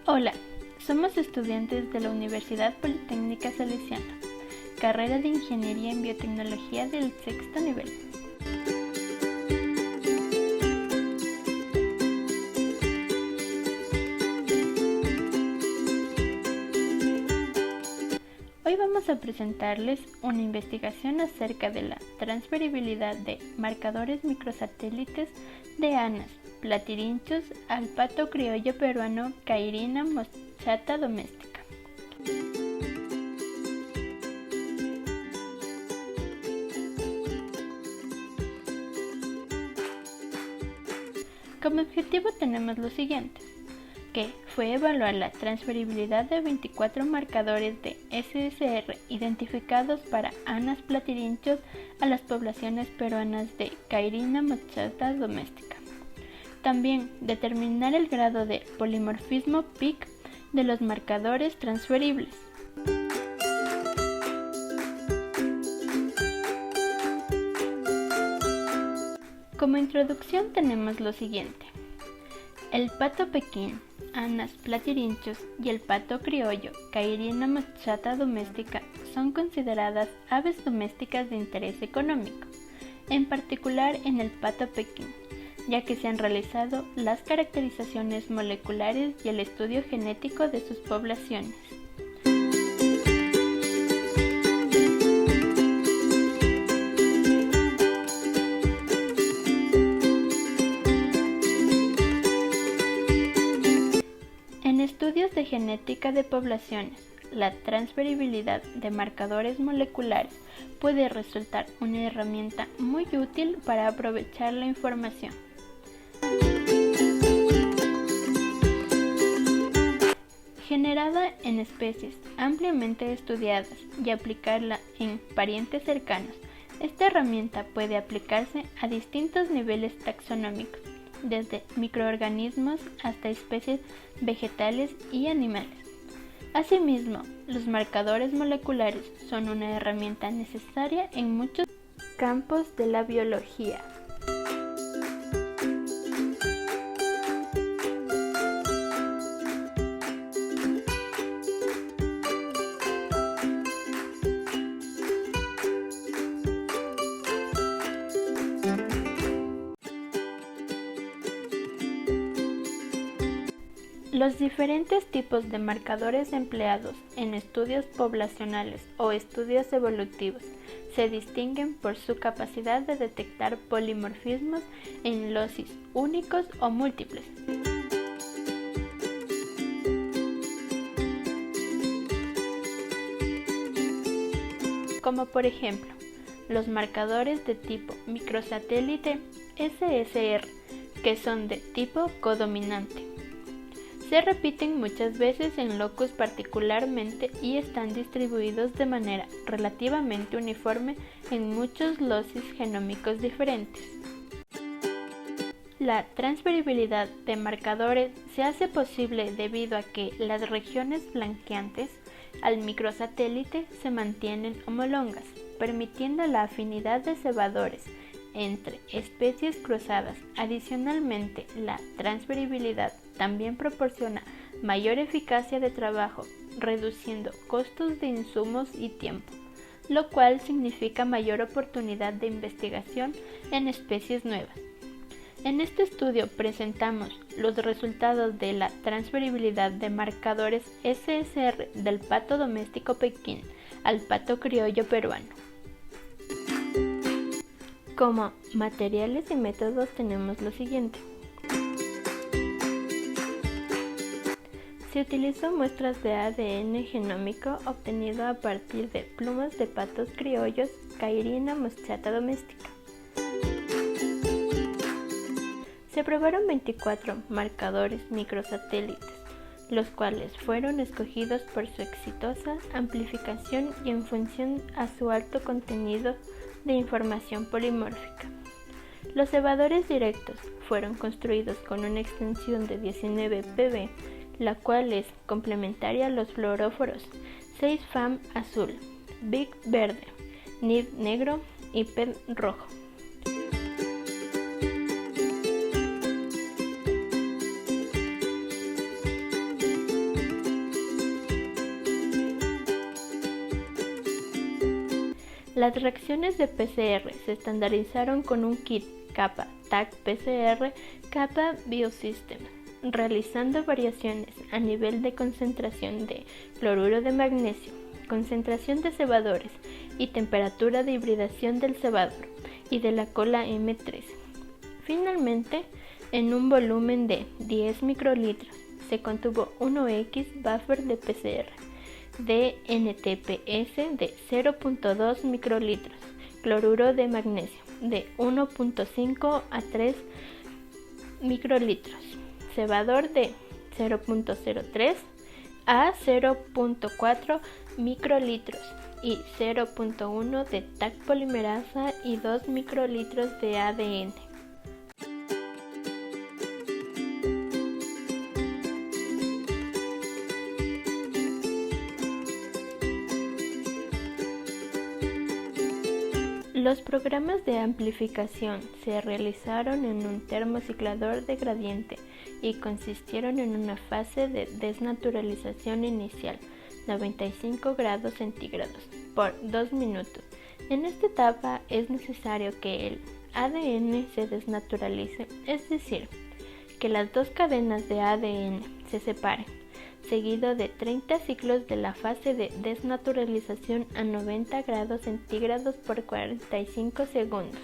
Hola, somos estudiantes de la Universidad Politécnica Salesiana, carrera de Ingeniería en Biotecnología del sexto nivel. Hoy vamos a presentarles una investigación acerca de la transferibilidad de marcadores microsatélites de anas, platirinchos al pato criollo peruano Cairina moschata domestica. Como objetivo tenemos lo siguiente, que fue evaluar la transferibilidad de 24 marcadores de SSR identificados para anas platirinchos a las poblaciones peruanas de Cairina moschata domestica. También determinar el grado de polimorfismo PIC de los marcadores transferibles. Como introducción tenemos lo siguiente. El pato pequín, anas platirinchos y el pato criollo, Cairina moschata domestica, son consideradas aves domésticas de interés económico, en particular en el pato pequín, ya que se han realizado las caracterizaciones moleculares y el estudio genético de sus poblaciones. En estudios de genética de poblaciones, la transferibilidad de marcadores moleculares puede resultar una herramienta muy útil para aprovechar la información. Generada en especies ampliamente estudiadas y aplicarla en parientes cercanos, esta herramienta puede aplicarse a distintos niveles taxonómicos, desde microorganismos hasta especies vegetales y animales. Asimismo, los marcadores moleculares son una herramienta necesaria en muchos campos de la biología. Los diferentes tipos de marcadores empleados en estudios poblacionales o estudios evolutivos se distinguen por su capacidad de detectar polimorfismos en locis únicos o múltiples. Como por ejemplo, los marcadores de tipo microsatélite SSR, que son de tipo codominante. Se repiten muchas veces en locus particularmente y están distribuidos de manera relativamente uniforme en muchos locis genómicos diferentes. La transferibilidad de marcadores se hace posible debido a que las regiones flanqueantes al microsatélite se mantienen homólogas, permitiendo la afinidad de cebadores entre especies cruzadas. Adicionalmente, la transferibilidad también proporciona mayor eficacia de trabajo, reduciendo costos de insumos y tiempo, lo cual significa mayor oportunidad de investigación en especies nuevas. En este estudio presentamos los resultados de la transferibilidad de marcadores SSR del pato doméstico pequín al pato criollo peruano. Como materiales y métodos tenemos lo siguiente. Se utilizó muestras de ADN genómico obtenido a partir de plumas de patos criollos Cairina moschata domestica. Se probaron 24 marcadores microsatélites, los cuales fueron escogidos por su exitosa amplificación y en función a su alto contenido de información polimórfica. Los cebadores directos fueron construidos con una extensión de 19 pb, la cual es complementaria a los fluoróforos 6FAM azul, BIC verde, NID negro y PET rojo. Las reacciones de PCR se estandarizaron con un kit kappa-TAC PCR Kappa Biosystem, realizando variaciones a nivel de concentración de cloruro de magnesio, concentración de cebadores y temperatura de hibridación del cebador y de la cola M3. Finalmente, en un volumen de 10 microlitros, se contuvo 1X buffer de PCR de NTPS de 0.2 microlitros, cloruro de magnesio de 1.5 a 3 microlitros, cebador de 0.03 a 0.4 microlitros y 0.1 de TAC polimerasa y 2 microlitros de ADN. Los programas de amplificación se realizaron en un termociclador de gradiente y consistieron en una fase de desnaturalización inicial, 95 grados centígrados, por 2 minutos. En esta etapa es necesario que el ADN se desnaturalice, es decir, que las dos cadenas de ADN se separen, seguido de 30 ciclos de la fase de desnaturalización a 90 grados centígrados por 45 segundos.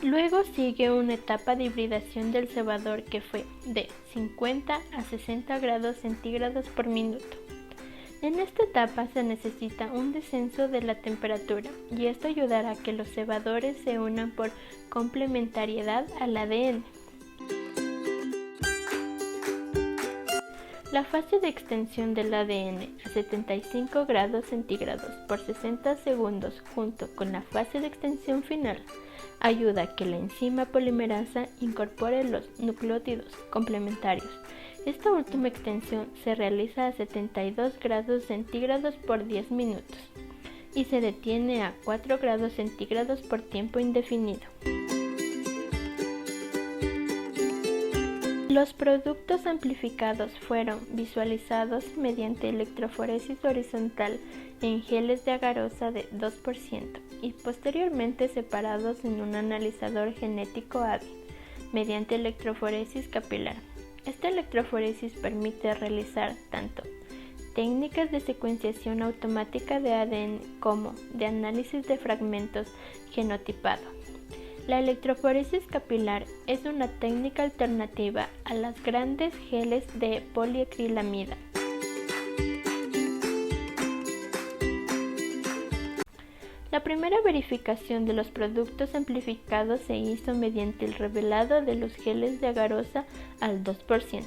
Luego sigue una etapa de hibridación del cebador que fue de 50 a 60 grados centígrados por minuto. En esta etapa se necesita un descenso de la temperatura y esto ayudará a que los cebadores se unan por complementariedad al ADN. La fase de extensión del ADN a 75 grados centígrados por 60 segundos junto con la fase de extensión final ayuda a que la enzima polimerasa incorpore los nucleótidos complementarios. Esta última extensión se realiza a 72 grados centígrados por 10 minutos y se detiene a 4 grados centígrados por tiempo indefinido. Los productos amplificados fueron visualizados mediante electroforesis horizontal en geles de agarosa de 2% y posteriormente separados en un analizador genético hábil mediante electroforesis capilar. Esta electroforesis permite realizar tanto técnicas de secuenciación automática de ADN como de análisis de fragmentos genotipados. La electroforesis capilar es una técnica alternativa a las grandes geles de poliacrilamida. La primera verificación de los productos amplificados se hizo mediante el revelado de los geles de agarosa al 2%.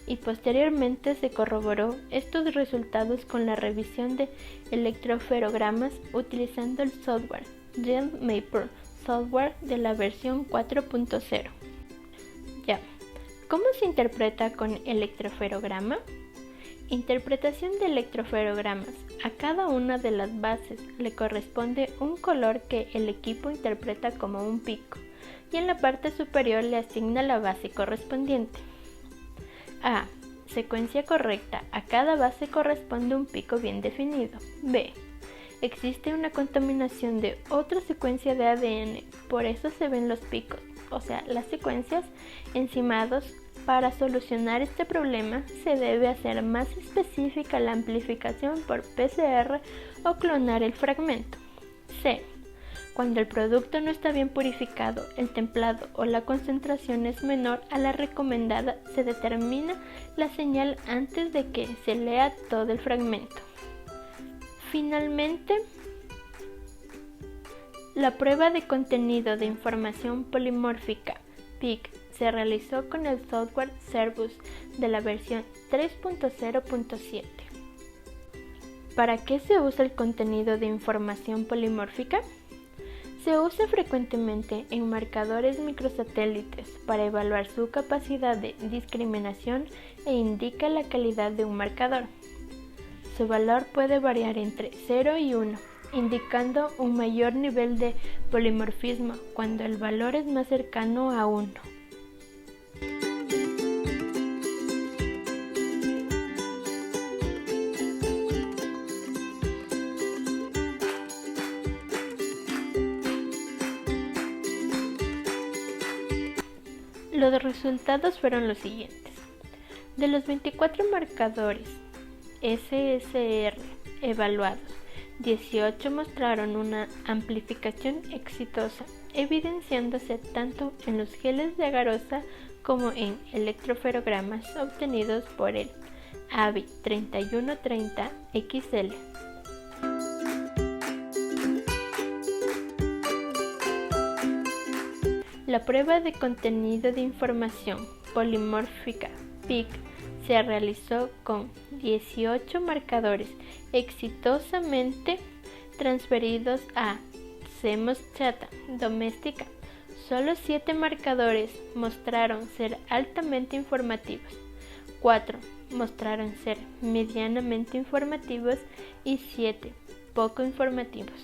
Y posteriormente se corroboró estos resultados con la revisión de electroferogramas utilizando el software GenMaper software de la versión 4.0. Ya, ¿cómo se interpreta con electroferograma? Interpretación de electroferogramas. A cada una de las bases le corresponde un color que el equipo interpreta como un pico y en la parte superior le asigna la base correspondiente. A. Secuencia correcta. A cada base corresponde un pico bien definido. B. Existe una contaminación de otra secuencia de ADN, por eso se ven los picos, o sea, las secuencias encimados. Para solucionar este problema se debe hacer más específica la amplificación por PCR o clonar el fragmento. C. Cuando el producto no está bien purificado, el templado o la concentración es menor a la recomendada, se determina la señal antes de que se lea todo el fragmento. Finalmente, la prueba de contenido de información polimórfica PIC se realizó con el software Cerbus de la versión 3.0.7. ¿Para qué se usa el contenido de información polimórfica? Se usa frecuentemente en marcadores microsatélites para evaluar su capacidad de discriminación e indica la calidad de un marcador. Su valor puede variar entre 0 y 1, indicando un mayor nivel de polimorfismo cuando el valor es más cercano a 1. Los resultados fueron los siguientes. De los 24 marcadores SSR evaluados, 18 mostraron una amplificación exitosa, evidenciándose tanto en los geles de agarosa como en electroferogramas obtenidos por el AVI 3130 XL. La prueba de contenido de información polimórfica PIC se realizó con 18 marcadores exitosamente transferidos a CMOS chata doméstica. Solo 7 marcadores mostraron ser altamente informativos, 4 mostraron ser medianamente informativos y 7 poco informativos.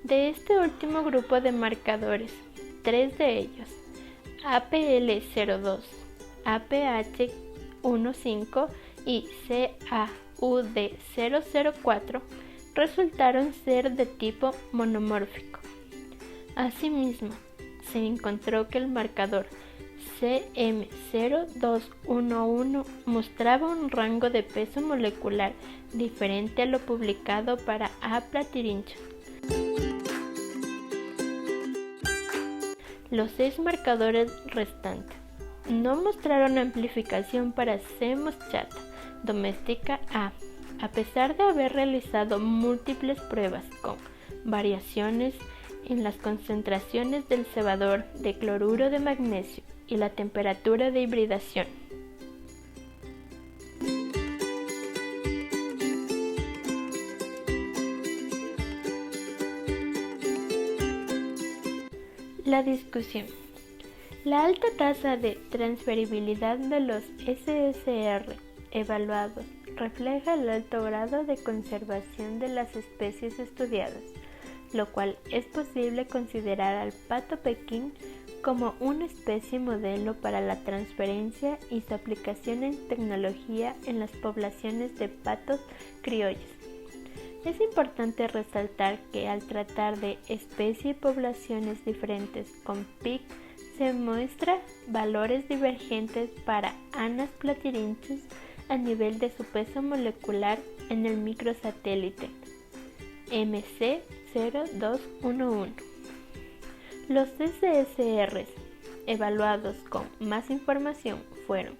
De este último grupo de marcadores, 3 de ellos, APL02, APH15 y CAUD004, resultaron ser de tipo monomórfico. Asimismo, se encontró que el marcador CM0211 mostraba un rango de peso molecular diferente a lo publicado para A. platyrinchus. Los 6 marcadores restantes no mostraron amplificación para CMOS chata doméstica A pesar de haber realizado múltiples pruebas con variaciones en las concentraciones del cebador de cloruro de magnesio y la temperatura de hibridación. La discusión. La alta tasa de transferibilidad de los SSR evaluados refleja el alto grado de conservación de las especies estudiadas, lo cual es posible considerar al pato Pekín como una especie modelo para la transferencia y su aplicación en tecnología en las poblaciones de patos criollos. Es importante resaltar que al tratar de especie y poblaciones diferentes con PIC, se muestra valores divergentes para Anas platyrinchus a nivel de su peso molecular en el microsatélite MC0211. Los SSRs evaluados con más información fueron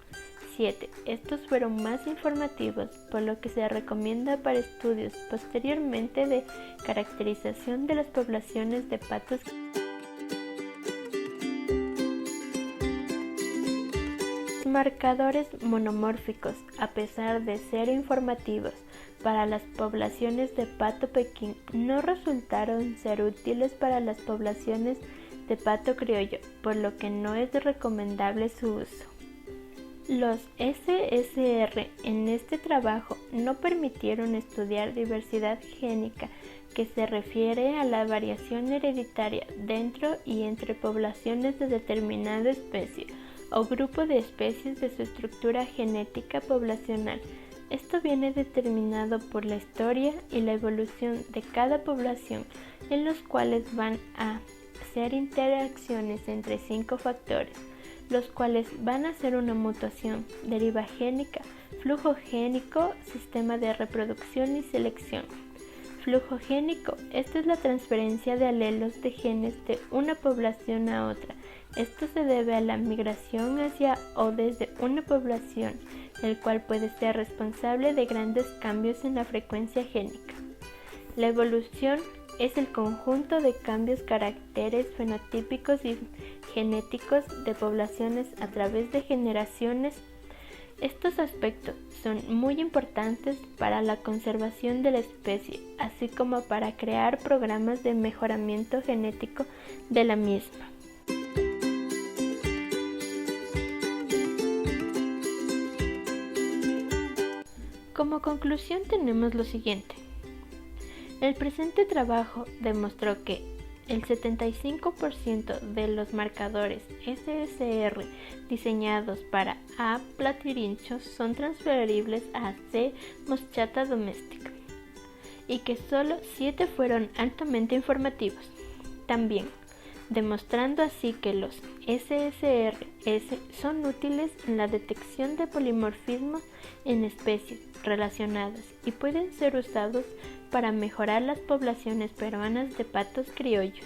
7. Estos fueron más informativos, por lo que se recomienda para estudios posteriormente de caracterización de las poblaciones de patos. Marcadores monomórficos, a pesar de ser informativos para las poblaciones de pato Pekín, no resultaron ser útiles para las poblaciones de pato criollo, por lo que no es recomendable su uso. Los SSR en este trabajo no permitieron estudiar diversidad génica, que se refiere a la variación hereditaria dentro y entre poblaciones de determinada especie o grupo de especies de su estructura genética poblacional. Esto viene determinado por la historia y la evolución de cada población, en los cuales van a ser interacciones entre 5 factores, los cuales van a ser una mutación, deriva génica, flujo génico, sistema de reproducción y selección. Flujo génico, esta es la transferencia de alelos de genes de una población a otra. Esto se debe a la migración hacia o desde una población, el cual puede ser responsable de grandes cambios en la frecuencia génica. La evolución es el conjunto de cambios caracteres fenotípicos y genéticos de poblaciones a través de generaciones. Estos aspectos son muy importantes para la conservación de la especie, así como para crear programas de mejoramiento genético de la misma. Como conclusión tenemos lo siguiente. El presente trabajo demostró que el 75% de los marcadores SSR diseñados para A. platyrinchos son transferibles a C. moschata domestica, y que solo 7 fueron altamente informativos. También, demostrando así que los SSRS son útiles en la detección de polimorfismo en especies relacionadas y pueden ser usados para mejorar las poblaciones peruanas de patos criollos.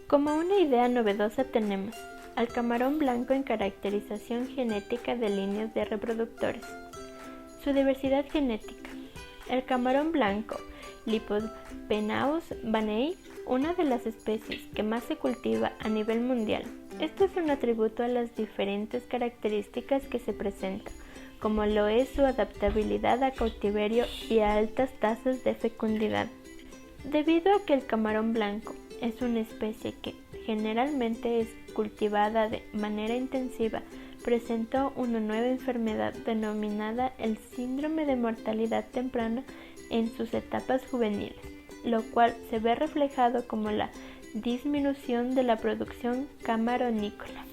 Como una idea novedosa tenemos al camarón blanco en caracterización genética de líneas de reproductores. Su diversidad genética. El camarón blanco, Lipodpenaus bahnei, una de las especies que más se cultiva a nivel mundial. Esto es un atributo a las diferentes características que se presentan, como lo es su adaptabilidad a cautiverio y a altas tasas de fecundidad. Debido a que el camarón blanco es una especie que generalmente es cultivada de manera intensiva, presentó una nueva enfermedad denominada el síndrome de mortalidad temprana en sus etapas juveniles, lo cual se ve reflejado como la disminución de la producción camaronícola.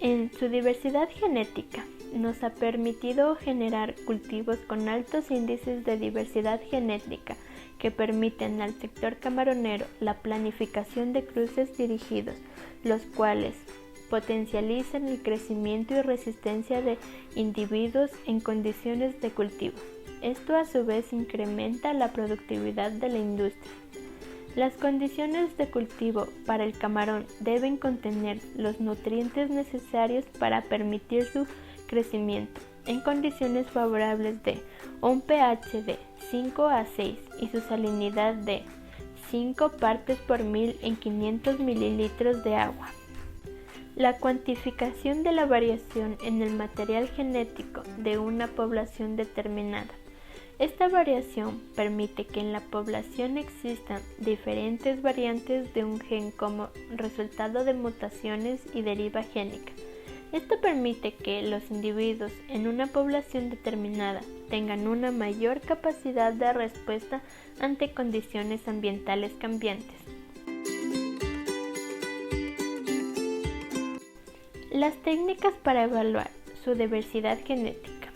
En su diversidad genética, nos ha permitido generar cultivos con altos índices de diversidad genética que permiten al sector camaronero la planificación de cruces dirigidos, los cuales potencializan el crecimiento y resistencia de individuos en condiciones de cultivo. Esto a su vez incrementa la productividad de la industria. Las condiciones de cultivo para el camarón deben contener los nutrientes necesarios para permitir su crecimiento en condiciones favorables de un pH de 5 a 6 y su salinidad de 5 partes por mil en 500 mililitros de agua. La cuantificación de la variación en el material genético de una población determinada. Esta variación permite que en la población existan diferentes variantes de un gen como resultado de mutaciones y deriva génica. Esto permite que los individuos en una población determinada tengan una mayor capacidad de respuesta ante condiciones ambientales cambiantes. Las técnicas para evaluar su diversidad genética.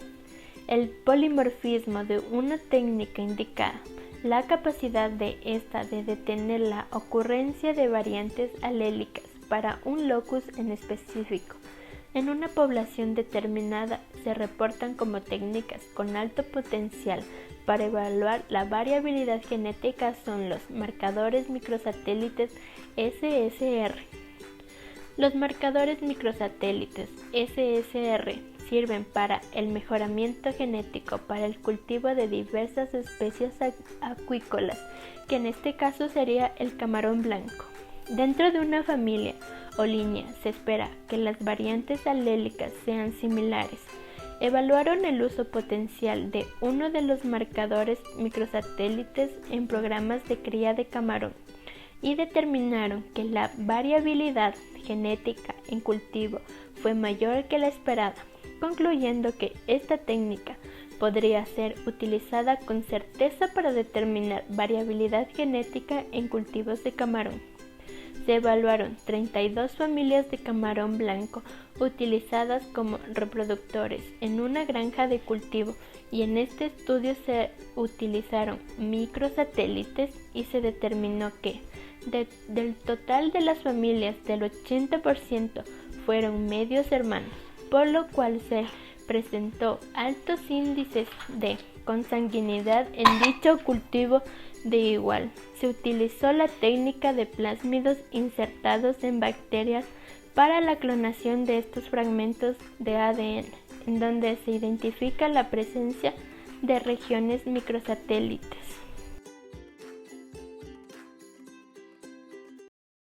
El polimorfismo de una técnica indicada, la capacidad de esta de detener la ocurrencia de variantes alélicas para un locus en específico. En una población determinada se reportan como técnicas con alto potencial para evaluar la variabilidad genética son los marcadores microsatélites SSR. Los marcadores microsatélites SSR sirven para el mejoramiento genético para el cultivo de diversas especies acuícolas, que en este caso sería el camarón blanco. Dentro de una familia o línea se espera que las variantes alélicas sean similares. Evaluaron el uso potencial de uno de los marcadores microsatélites en programas de cría de camarón y determinaron que la variabilidad genética en cultivo fue mayor que la esperada, concluyendo que esta técnica podría ser utilizada con certeza para determinar variabilidad genética en cultivos de camarón. Se evaluaron 32 familias de camarón blanco utilizadas como reproductores en una granja de cultivo y en este estudio se utilizaron microsatélites y se determinó que del total de las familias del 80% fueron medios hermanos, por lo cual se presentó altos índices de consanguinidad en dicho cultivo de igual. Se utilizó la técnica de plásmidos insertados en bacterias para la clonación de estos fragmentos de ADN, en donde se identifica la presencia de regiones microsatélites.